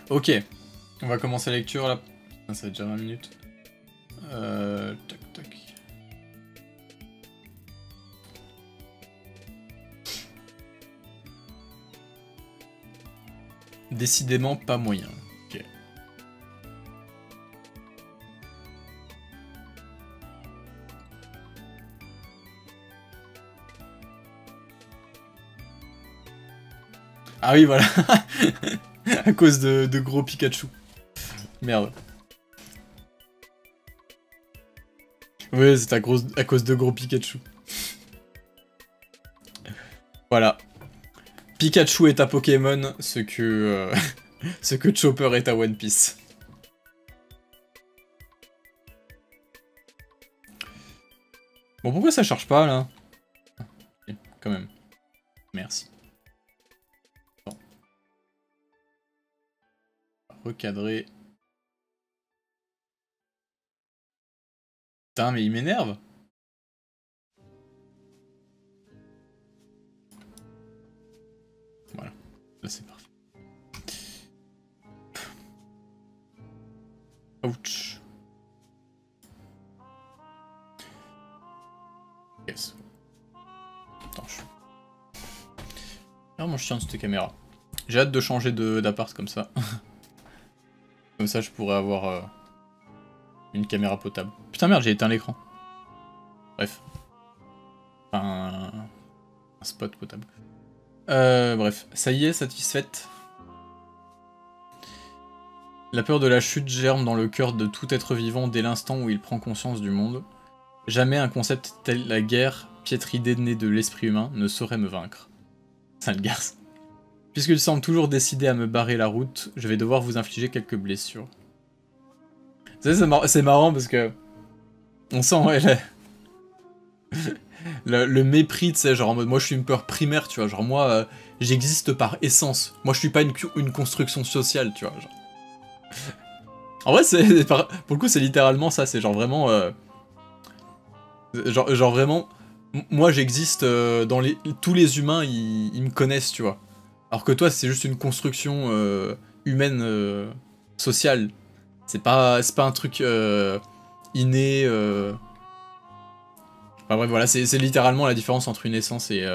Ok, on va commencer la lecture là. Ça fait déjà 20 minutes. Tac tac. Décidément pas moyen. Ok. Ah oui, voilà. À cause de gros Pikachu. Merde. Oui, c'est à cause de gros Pikachu. Voilà. Pikachu est à Pokémon, ce que Chopper est à One Piece. Bon, pourquoi ça charge pas, là? Ok, quand même. Merci. Bon. Recadrer. Putain, mais il m'énerve. Voilà. Là, c'est parfait. Ouch. Yes. Attends, je... Vraiment chiant cette caméra. J'ai hâte de changer d'appart comme ça. Comme ça, je pourrais avoir une caméra potable. Putain merde, j'ai éteint l'écran. Bref. Enfin, un spot potable. Bref, ça y est, satisfaite. La peur de la chute germe dans le cœur de tout être vivant dès l'instant où il prend conscience du monde. Jamais un concept tel la guerre, piètre idée née de l'esprit humain, ne saurait me vaincre. Sale garce. Puisqu'il semble toujours décidé à me barrer la route, je vais devoir vous infliger quelques blessures. Vous savez, c'est marrant parce que... On sent, ouais, le mépris, tu sais, genre en mode, moi je suis une peur primaire, tu vois, genre moi, j'existe par essence. Moi je suis pas une construction sociale, tu vois, genre. En vrai, pour le coup, c'est littéralement ça, c'est genre vraiment... Genre vraiment, moi j'existe dans les... Tous les humains, ils me connaissent, tu vois. Alors que toi, c'est juste une construction humaine, sociale. C'est pas un truc inné... Enfin bref, voilà, c'est littéralement la différence entre une essence et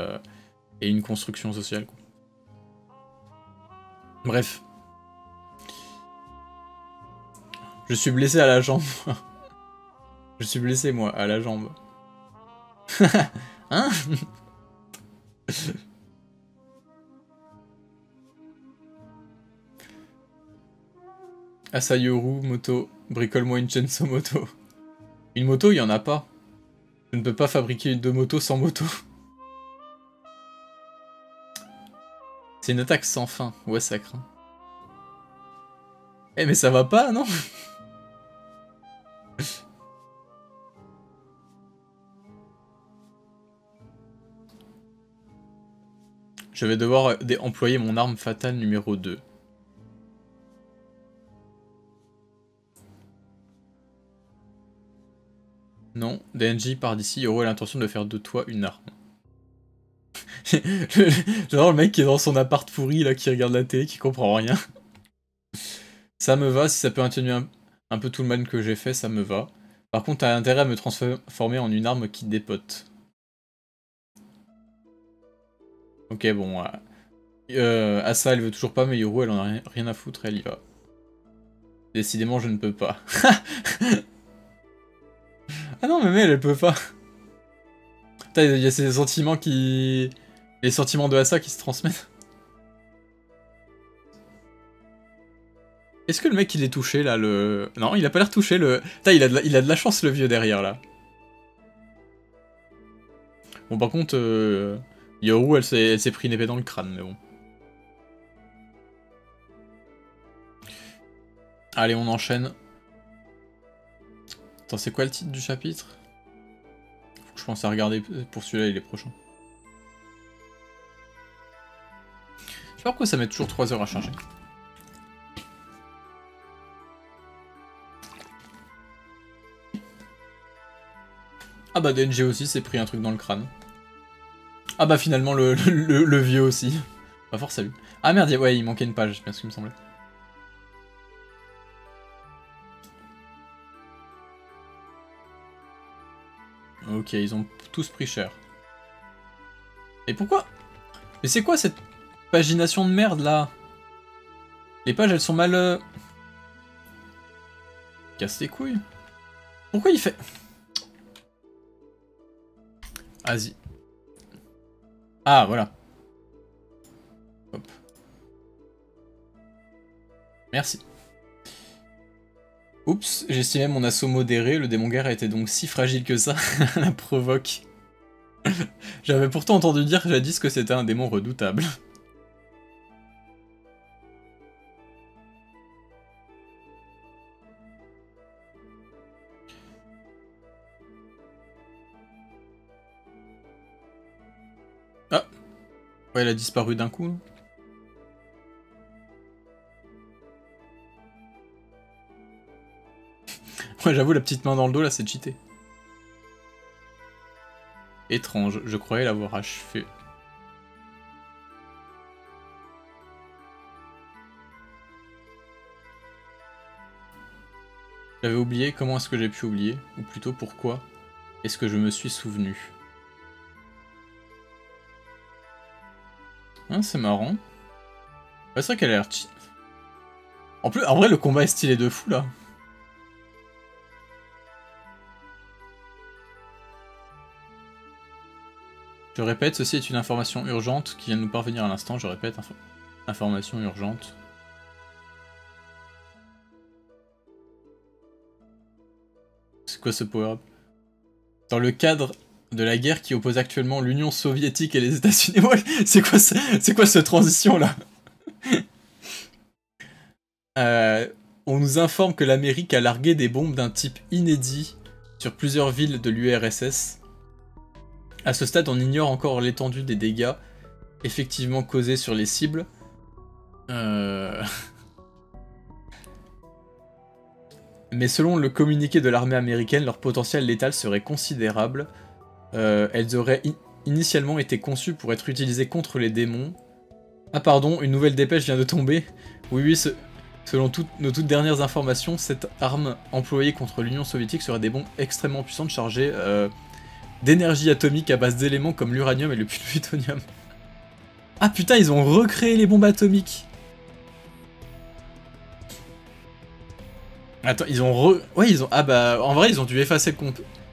une construction sociale, quoi. Bref. Je suis blessé à la jambe. Je suis blessé, moi, à la jambe. Hein? Asayoru, moto. Bricole-moi une chainsaw moto. Une moto, il y en a pas. Je ne peux pas fabriquer deux motos sans moto. C'est une attaque sans fin. Ouais, ça craint. Eh, mais ça va pas, non? Je vais devoir employer mon arme fatale numéro 2. Non, DNJ part d'ici, Yoro a l'intention de faire de toi une arme. Genre le mec qui est dans son appart pourri, là, qui regarde la télé, qui comprend rien. Ça me va, si ça peut atténuer un peu tout le mal que j'ai fait, ça me va. Par contre, t'as intérêt à me transformer en une arme qui dépote. Ok, bon. Asa, elle veut toujours pas, mais Yoro, elle en a rien à foutre, elle y va. Décidément, je ne peux pas. Ah non, mais elle peut pas. Il y a ces sentiments qui... Les sentiments de Asa qui se transmettent. Est-ce que le mec il est touché là, le... Non, il a pas l'air touché, le... Putain, il a de la chance le vieux derrière là. Bon par contre, Yoru elle s'est pris une épée dans le crâne, mais bon. Allez, on enchaîne. Attends, c'est quoi le titre du chapitre? Faut que je pense à regarder pour celui-là et les prochains. Je sais pas pourquoi ça met toujours 3 heures à charger. Ah bah DNG aussi s'est pris un truc dans le crâne. Ah bah finalement le vieux aussi. Pas force à lui. Ah merde, ouais, il manquait une page, c'est bien ce qu'il me semblait. Ok, ils ont tous pris cher. Et pourquoi? Mais c'est quoi cette pagination de merde là? Les pages elles sont mal... Casse les couilles. Pourquoi il fait... Vas-y. Ah voilà. Hop. Merci. Oups, j'estimais mon assaut modéré, le démon guerre était donc si fragile que ça, la provoque. J'avais pourtant entendu dire jadis que c'était un démon redoutable. Ah. Ouais, elle a disparu d'un coup. Ouais, j'avoue, la petite main dans le dos, là, c'est cheaté. Étrange, je croyais l'avoir achevé. J'avais oublié, comment est-ce que j'ai pu oublier? Ou plutôt, pourquoi est-ce que je me suis souvenu? Hein, c'est marrant. Ouais, c'est vrai qu'elle a l'air cheat. En plus, en vrai, le combat est stylé de fou, là. Je répète, ceci est une information urgente qui vient de nous parvenir à l'instant. Je répète, information urgente. C'est quoi ce power-up? Dans le cadre de la guerre qui oppose actuellement l'Union soviétique et les États-Unis. Ouais, c'est quoi cette transition-là? On nous informe que l'Amérique a largué des bombes d'un type inédit sur plusieurs villes de l'URSS. À ce stade, on ignore encore l'étendue des dégâts effectivement causés sur les cibles. Mais selon le communiqué de l'armée américaine, leur potentiel létal serait considérable. Elles auraient initialement été conçues pour être utilisées contre les démons. Ah pardon, une nouvelle dépêche vient de tomber. Oui, selon nos toutes dernières informations, cette arme employée contre l'Union soviétique serait des bombes extrêmement puissantes chargées d'énergie atomique à base d'éléments comme l'uranium et le plutonium. Ah putain, ils ont recréé les bombes atomiques. Attends, ils ont Ouais, ils ont... Ah bah, en vrai, ils ont dû effacer le...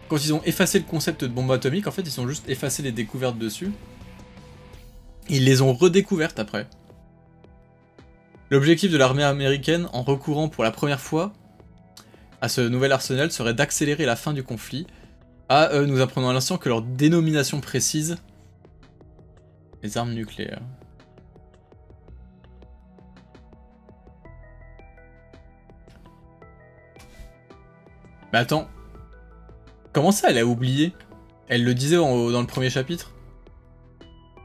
Quand ils ont effacé le concept de bombe atomique, en fait, ils ont juste effacé les découvertes dessus. Ils les ont redécouvertes après. L'objectif de l'armée américaine, en recourant pour la première fois à ce nouvel arsenal, serait d'accélérer la fin du conflit. Ah, nous apprenons à l'instant que leur dénomination précise... Les armes nucléaires. Bah attends. Comment ça, elle a oublié? Elle le disait dans le premier chapitre?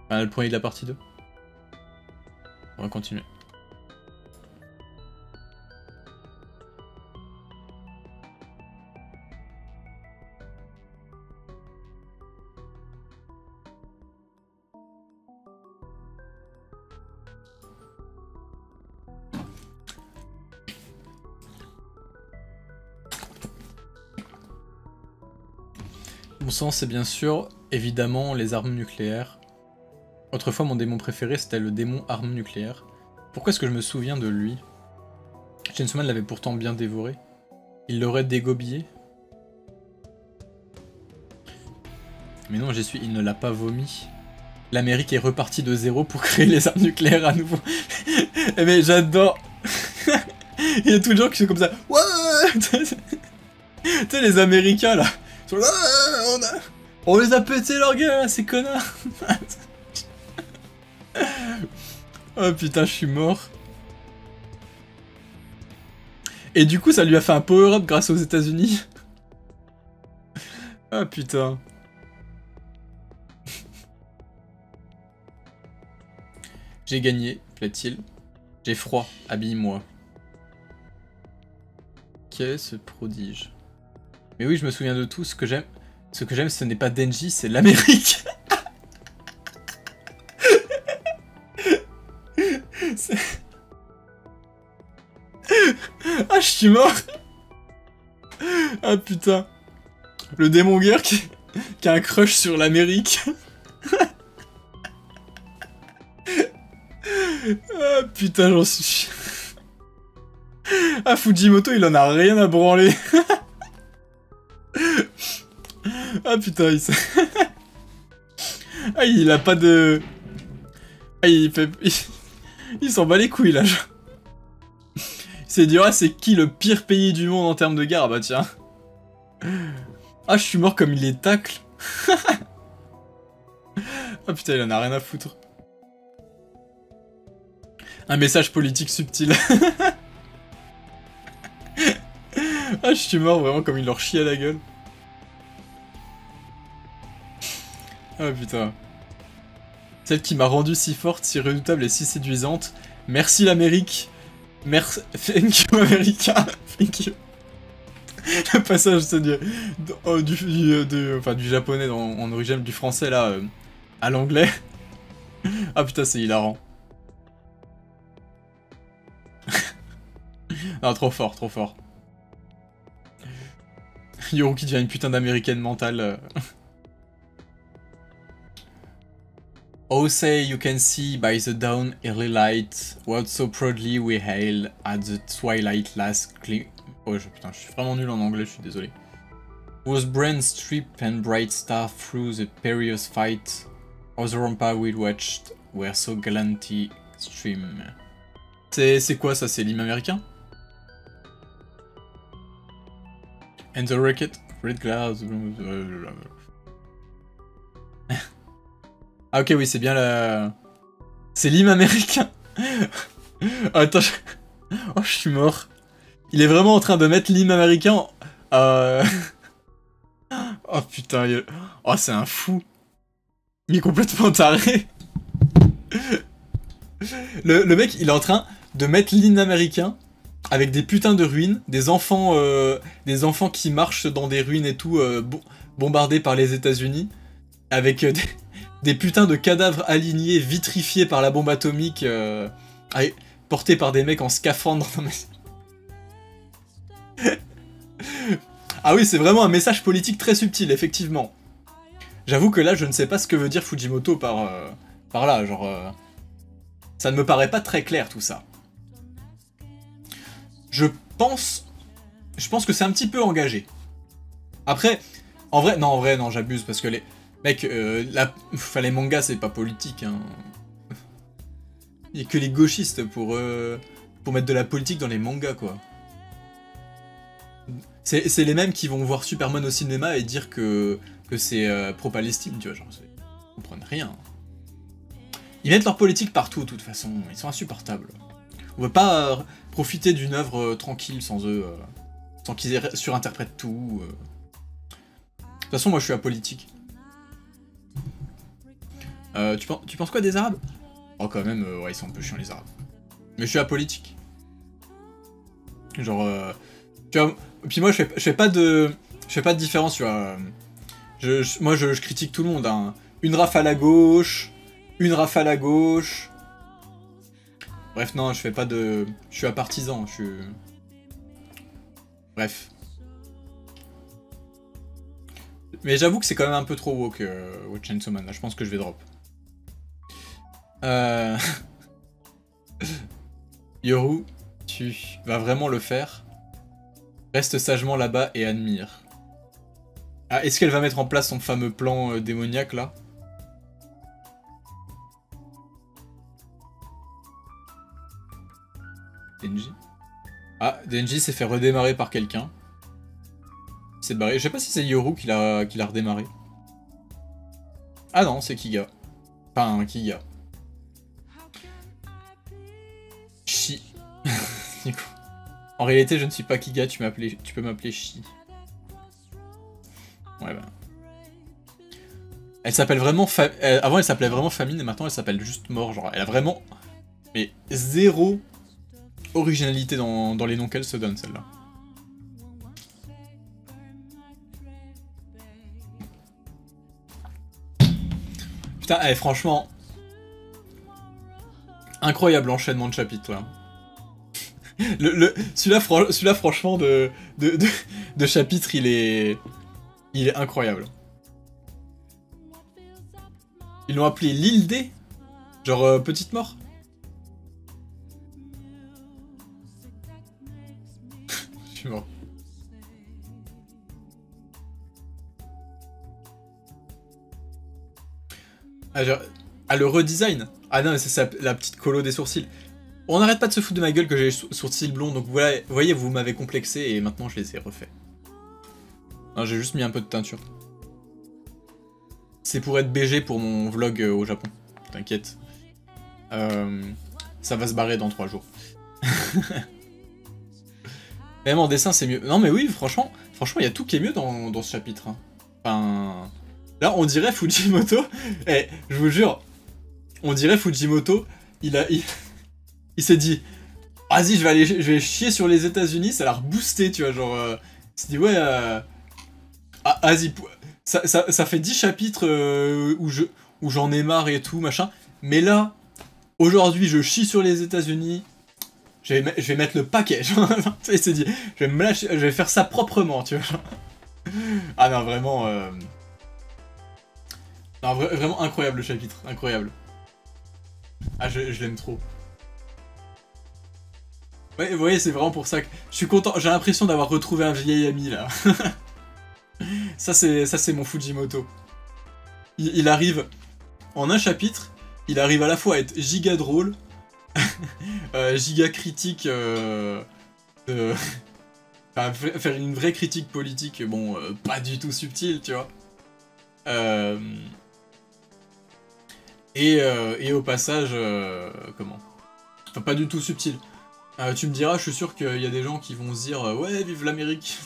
Enfin, le premier de la partie 2. On va continuer. Mon sens, c'est bien sûr, évidemment, les armes nucléaires. Autrefois, mon démon préféré, c'était le démon arme nucléaire. Pourquoi est-ce que je me souviens de lui? Chainsaw Man l'avait pourtant bien dévoré. Il l'aurait dégobillé. Mais non, j'y suis, il ne l'a pas vomi. L'Amérique est repartie de zéro pour créer les armes nucléaires à nouveau. Mais j'adore. Il y a tous les gens qui sont comme ça. Ouais. Tu sais, les Américains là. Ils sont là, on les a pété leur gueule, ces connards. Oh putain, je suis mort. Et du coup, ça lui a fait un power-up grâce aux États-Unis. Ah putain. J'ai gagné, plaît-il. J'ai froid, habille-moi. Quel est ce prodige? Mais oui, je me souviens de tout. Ce que j'aime, ce n'est pas Denji, c'est l'Amérique. Ah, je suis mort. Ah putain. Le démon guerre qui... qui a un crush sur l'Amérique. Ah putain, j'en suis... Ah, Fujimoto, il en a rien à branler. Ah putain, il s'est... Ah, il a pas de... Ah, il fait... Il s'en bat les couilles, là. Il s'est dit, ah, c'est qui le pire pays du monde en termes de guerre? Bah tiens. Ah, je suis mort comme il les tacle. Ah putain, il en a rien à foutre. Un message politique subtil. Ah, je suis mort vraiment comme il leur chie à la gueule. Ah putain. Celle qui m'a rendu si forte, si redoutable et si séduisante. Merci l'Amérique. Merci. Thank you, America. Thank you. Le passage c'est du japonais en origine du français là à l'anglais. Ah putain, c'est hilarant. Non, trop fort, trop fort. Yoru qui devient une putain d'américaine mentale. Oh, say you can see by the dawn early light what so proudly we hailed at the twilight last gleam. Oh putain, je suis vraiment nul en anglais, je suis désolé. Was brand strip and bright star through the perilous fight. All the rampart we watched were so gallantly stream. C'est quoi ça? C'est l'hymne américain? And the rocket, red clouds. Ah ok, oui, c'est bien la... C'est l'hymne américain. Attends, oh, je suis mort. Il est vraiment en train de mettre l'hymne américain... Oh putain, oh c'est un fou. Il est complètement taré. Le mec, il est en train de mettre l'hymne américain avec des putains de ruines, des enfants qui marchent dans des ruines et tout, bombardés par les États-Unis, avec des putains de cadavres alignés, vitrifiés par la bombe atomique, portés par des mecs en scaphandre. Ah oui, c'est vraiment un message politique très subtil, effectivement. J'avoue que là, je ne sais pas ce que veut dire Fujimoto par là, genre... ça ne me paraît pas très clair, tout ça. Je pense que c'est un petit peu engagé. Après, en vrai, non, j'abuse, parce que les... Mec, les mangas, c'est pas politique, hein. Il y a que les gauchistes pour mettre de la politique dans les mangas, quoi. C'est les mêmes qui vont voir Superman au cinéma et dire que c'est pro-Palestine, tu vois, genre, ils comprennent rien. Ils mettent leur politique partout, de toute façon, ils sont insupportables. On veut pas profiter d'une œuvre tranquille sans eux, sans qu'ils surinterprètent tout. De toute façon, moi je suis apolitique. Tu penses quoi des Arabes? Oh, quand même, ouais, ils sont un peu chiants les Arabes. Mais je suis apolitique. Genre, tu vois, puis moi je fais pas de différence, tu vois. Moi je critique tout le monde, hein. Une rafale à gauche, une rafale à gauche. Bref, non, je fais pas de... Je suis apartisan, je suis... Bref. Mais j'avoue que c'est quand même un peu trop woke, Watch Chainsaw Man, là, je pense que je vais drop. Yoru, tu vas vraiment le faire? Reste sagement là-bas et admire. Ah, est-ce qu'elle va mettre en place son fameux plan démoniaque, là? Denji. Ah, Denji s'est fait redémarrer par quelqu'un. Il s'est barré. Je sais pas si c'est Yoru qui l'a redémarré. Ah non, c'est Kiga. Enfin, Kiga. Chi. En réalité, je ne suis pas Kiga, tu peux m'appeler Chi. Ouais, bah. Elle s'appelle vraiment... Avant, elle s'appelait vraiment Famine, et maintenant, elle s'appelle juste Mort. Genre, elle a vraiment... Mais zéro originalité dans les noms qu'elle se donne, celle-là. Putain, franchement... Incroyable enchaînement de chapitres, là. Celui-là, franchement, de chapitre, il est incroyable. Ils l'ont appelé l'île D. Genre petite mort. Je suis mort. Ah, genre... ah, le redesign. Ah non, c'est la petite colo des sourcils. On n'arrête pas de se foutre de ma gueule que j'ai les sourcils blonds, donc voilà, vous voyez, vous m'avez complexé et maintenant je les ai refaits. Non, j'ai juste mis un peu de teinture. C'est pour être BG pour mon vlog au Japon. T'inquiète. Ça va se barrer dans 3 jours. Même en dessin, c'est mieux. Non mais oui, franchement, il y a tout qui est mieux dans ce chapitre. Hein. Enfin... Là, on dirait Fujimoto. Eh, je vous jure, on dirait Fujimoto, il s'est dit, vas-y, je vais chier sur les États-Unis, ça l'a reboosté, tu vois, genre, il s'est dit, ouais, vas-y, ça fait 10 chapitres où j'en ai marre et tout, machin, mais là, aujourd'hui, je chie sur les États-Unis, je vais mettre le paquet, il s'est dit, je vais faire ça proprement, tu vois, genre. Ah non, vraiment, non, vraiment incroyable le chapitre, incroyable. Ah, je l'aime trop. Ouais, vous voyez, c'est vraiment pour ça que je suis content. J'ai l'impression d'avoir retrouvé un vieil ami, là. Ça, c'est mon Fujimoto. Il arrive, en un chapitre, il arrive à la fois à être giga drôle, giga critique, enfin, faire une vraie critique politique, bon, pas du tout subtile, tu vois. Et au passage, comment? Enfin, pas du tout subtil. Tu me diras, je suis sûr qu'il y a des gens qui vont se dire ouais, vive l'Amérique.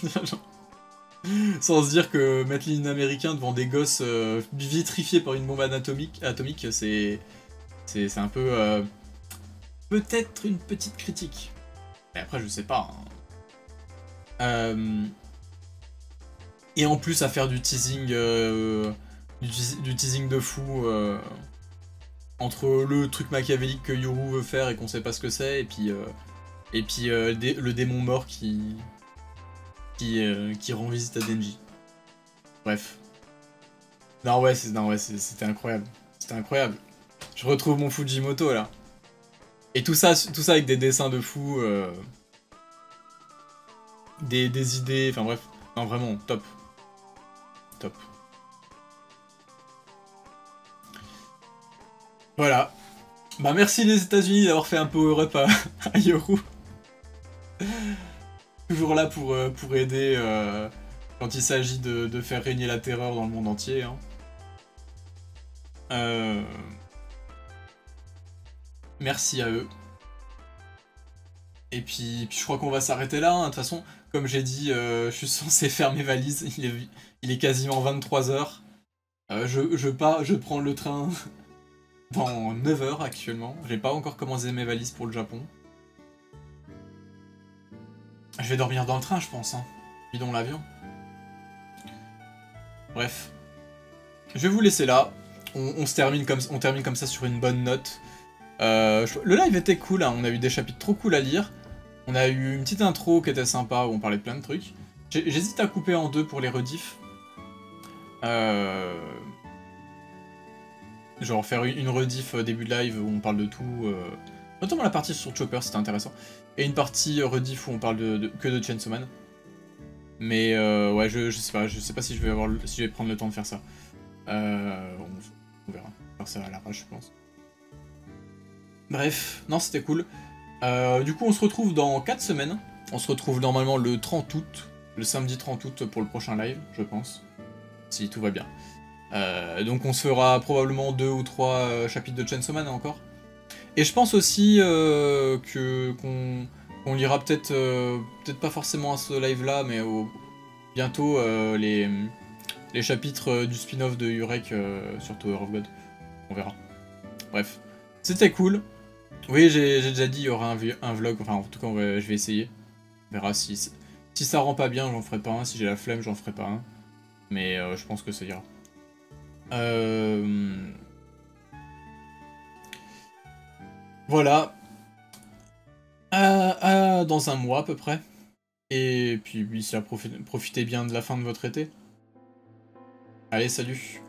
Sans se dire que mettre l'hymne américain devant des gosses vitrifiés par une bombe atomique, c'est un peu peut-être une petite critique. Mais après, je sais pas. Hein. Et en plus, à faire du teasing, du teasing de fou. Entre le truc machiavélique que Yuru veut faire et qu'on sait pas ce que c'est, et puis le démon mort qui rend visite à Denji. Bref. Non ouais, c'était incroyable. C'était incroyable. Je retrouve mon Fujimoto là. Et tout ça avec des dessins de fou, des idées, enfin bref. Non vraiment, top. Top. Voilà. Bah merci les États-Unis d'avoir fait un power-up à Yoru. Toujours là pour aider quand il s'agit de faire régner la terreur dans le monde entier. Hein. Merci à eux. Et puis je crois qu'on va s'arrêter là. Hein. De toute façon, comme j'ai dit, je suis censé faire mes valises. Il est quasiment 23 h. Je prends le train dans 9 h actuellement. J'ai pas encore commencé mes valises pour le Japon. Je vais dormir dans le train, je pense. Hein. Puis dans l'avion. Bref. Je vais vous laisser là. On termine comme ça sur une bonne note. Le live était cool, hein. On a eu des chapitres trop cool à lire. On a eu une petite intro qui était sympa où on parlait de plein de trucs. J'hésite à couper en deux pour les rediffs. Genre faire une rediff début de live où on parle de tout. Notamment la partie sur Chopper, c'était intéressant. Et une partie rediff où on parle que de Chainsaw Man. Mais ouais, je sais pas si je vais prendre le temps de faire ça. On verra. Faire ça à l'arrache, je pense. Bref, non, c'était cool. Du coup, on se retrouve dans 4 semaines. On se retrouve normalement le 30 août, le samedi 30 août pour le prochain live, je pense. Si tout va bien. Donc on se fera probablement 2 ou 3 chapitres de Chainsaw Man encore. Et je pense aussi qu'on lira peut-être pas forcément à ce live là, mais bientôt les chapitres du spin-off de Yurek sur Tower of God. On verra. Bref, c'était cool. Oui, j'ai déjà dit il y aura un vlog, enfin en tout cas je vais essayer. On verra si ça rend pas bien, j'en ferai pas un. Si j'ai la flemme, j'en ferai pas un. Mais je pense que ça ira. Voilà. Dans un mois à peu près. Et puis, profitez bien de la fin de votre été. Allez, salut.